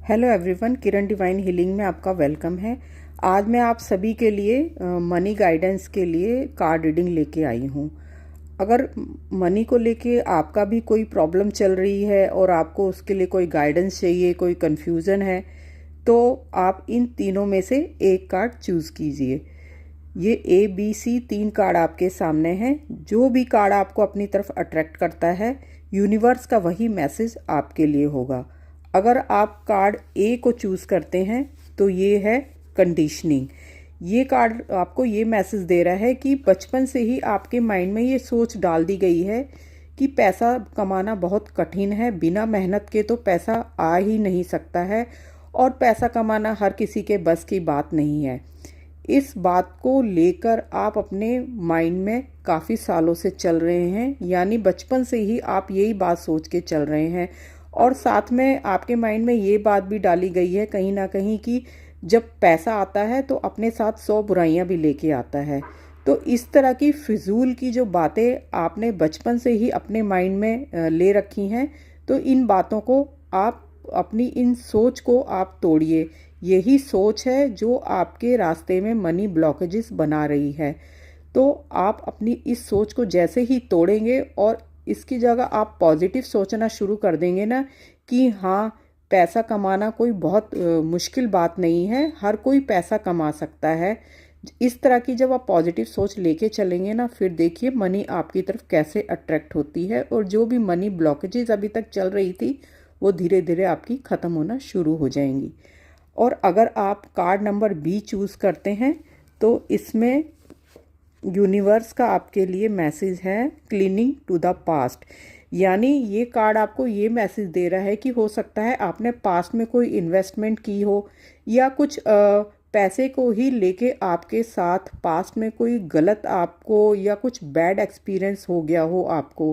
Hello everyone, किरण divine healing में आपका welcome है। आज मैं आप सभी के लिए मनी गाइडेंस के लिए कार्ड रीडिंग लेके आई हूँ। अगर मनी को लेके आपका भी कोई प्रॉब्लम चल रही है और आपको उसके लिए कोई गाइडेंस चाहिए, कोई कन्फ्यूज़न है, तो आप इन तीनों में से एक कार्ड चूज़ कीजिए। ये ABC 3 कार्ड आपके सामने हैं। जो भी कार्ड आपको अपनी तरफ अट्रैक्ट करता है, यूनिवर्स का वही मैसेज आपके लिए होगा। अगर आप कार्ड A को चूज़ करते हैं तो ये है कंडीशनिंग। ये कार्ड आपको ये मैसेज दे रहा है कि बचपन से ही आपके माइंड में ये सोच डाल दी गई है कि पैसा कमाना बहुत कठिन है, बिना मेहनत के तो पैसा आ ही नहीं सकता है और पैसा कमाना हर किसी के बस की बात नहीं है। इस बात को लेकर आप अपने माइंड में काफ़ी सालों से चल रहे हैं, यानी बचपन से ही आप यही बात सोच के चल रहे हैं। और साथ में आपके माइंड में ये बात भी डाली गई है कहीं ना कहीं कि जब पैसा आता है तो अपने साथ 100 बुराइयां भी लेके आता है। तो इस तरह की फिजूल की जो बातें आपने बचपन से ही अपने माइंड में ले रखी हैं, तो इन बातों को आप अपनी इन सोच को आप तोड़िए। यही सोच है जो आपके रास्ते में मनी ब्लॉकेजेस बना रही है। तो आप अपनी इस सोच को जैसे ही तोड़ेंगे और इसकी जगह आप पॉजिटिव सोचना शुरू कर देंगे ना कि हाँ, पैसा कमाना कोई बहुत मुश्किल बात नहीं है, हर कोई पैसा कमा सकता है। इस तरह की जब आप पॉजिटिव सोच लेके चलेंगे ना, फिर देखिए मनी आपकी तरफ कैसे अट्रैक्ट होती है और जो भी मनी ब्लॉकेजेस अभी तक चल रही थी वो धीरे धीरे आपकी ख़त्म होना शुरू हो जाएंगी। और अगर आप कार्ड नंबर B चूज़ करते हैं तो इसमें यूनिवर्स का आपके लिए मैसेज है क्लीनिंग टू द पास्ट। यानी ये कार्ड आपको ये मैसेज दे रहा है कि हो सकता है आपने पास्ट में कोई इन्वेस्टमेंट की हो या कुछ पैसे को ही लेके आपके साथ पास्ट में कोई गलत आपको या कुछ बैड एक्सपीरियंस हो गया हो, आपको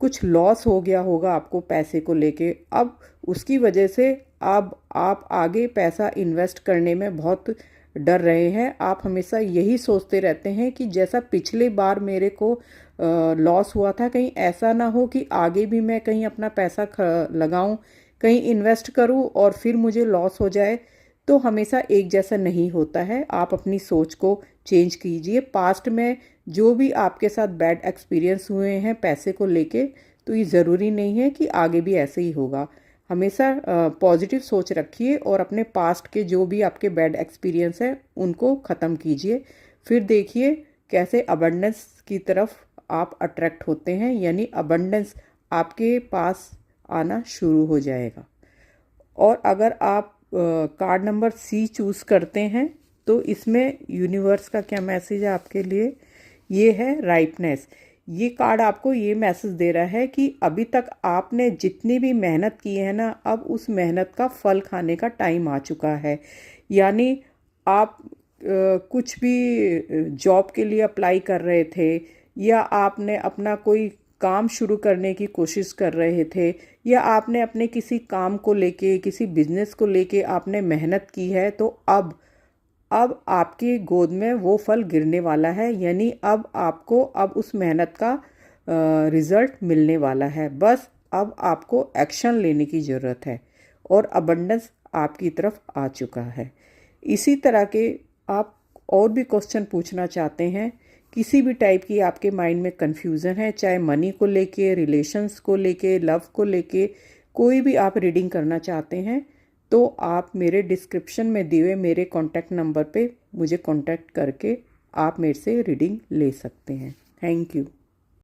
कुछ लॉस हो गया होगा आपको पैसे को लेके। अब उसकी वजह से अब आप आगे पैसा इन्वेस्ट करने में बहुत डर रहे हैं। आप हमेशा यही सोचते रहते हैं कि जैसा पिछले बार मेरे को लॉस हुआ था, कहीं ऐसा ना हो कि आगे भी मैं कहीं अपना पैसा लगाऊं, कहीं इन्वेस्ट करूं और फिर मुझे लॉस हो जाए। तो हमेशा एक जैसा नहीं होता है। आप अपनी सोच को चेंज कीजिए। पास्ट में जो भी आपके साथ बैड एक्सपीरियंस हुए हैं पैसे को लेके, तो ये ज़रूरी नहीं है कि आगे भी ऐसे ही होगा। हमेशा पॉजिटिव सोच रखिए और अपने पास्ट के जो भी आपके बैड एक्सपीरियंस है उनको ख़त्म कीजिए। फिर देखिए कैसे अबंडेंस की तरफ आप अट्रैक्ट होते हैं, यानी अबंडेंस आपके पास आना शुरू हो जाएगा। और अगर आप कार्ड नंबर C चूज़ करते हैं तो इसमें यूनिवर्स का क्या मैसेज है आपके लिए? ये है राइपनेस। ये कार्ड आपको ये मैसेज दे रहा है कि अभी तक आपने जितनी भी मेहनत की है ना, अब उस मेहनत का फल खाने का टाइम आ चुका है। यानी आप कुछ भी जॉब के लिए अप्लाई कर रहे थे या आपने अपना कोई काम शुरू करने की कोशिश कर रहे थे या आपने अपने किसी काम को लेके, किसी बिजनेस को लेके आपने मेहनत की है, तो अब आपकी गोद में वो फल गिरने वाला है। यानी अब आपको उस मेहनत का रिज़ल्ट मिलने वाला है। बस अब आपको एक्शन लेने की ज़रूरत है और अबंडेंस आपकी तरफ आ चुका है। इसी तरह के आप और भी क्वेश्चन पूछना चाहते हैं, किसी भी टाइप की आपके माइंड में कन्फ्यूज़न है, चाहे मनी को लेके, रिलेशंस को लेके, लव को लेके, कोई भी आप रीडिंग करना चाहते हैं, तो आप मेरे डिस्क्रिप्शन में दिए हुए मेरे कॉन्टैक्ट नंबर पे मुझे कॉन्टैक्ट करके आप मेरे से रीडिंग ले सकते हैं। Thank you.